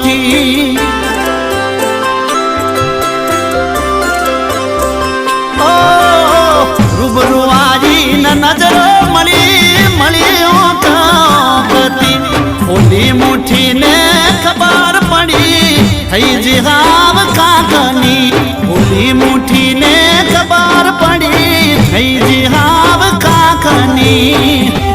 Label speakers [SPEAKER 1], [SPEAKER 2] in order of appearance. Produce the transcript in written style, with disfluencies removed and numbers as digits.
[SPEAKER 1] મુઠ્ઠી રૂબરૂ આવીને નજરો મળી ઓલી મુઠ્ઠીને ખબર પડી થઈ જીહાવ કાકની ઓલી મુઠ્ઠીને ખબર પડી થઈ જીહાવ કાકની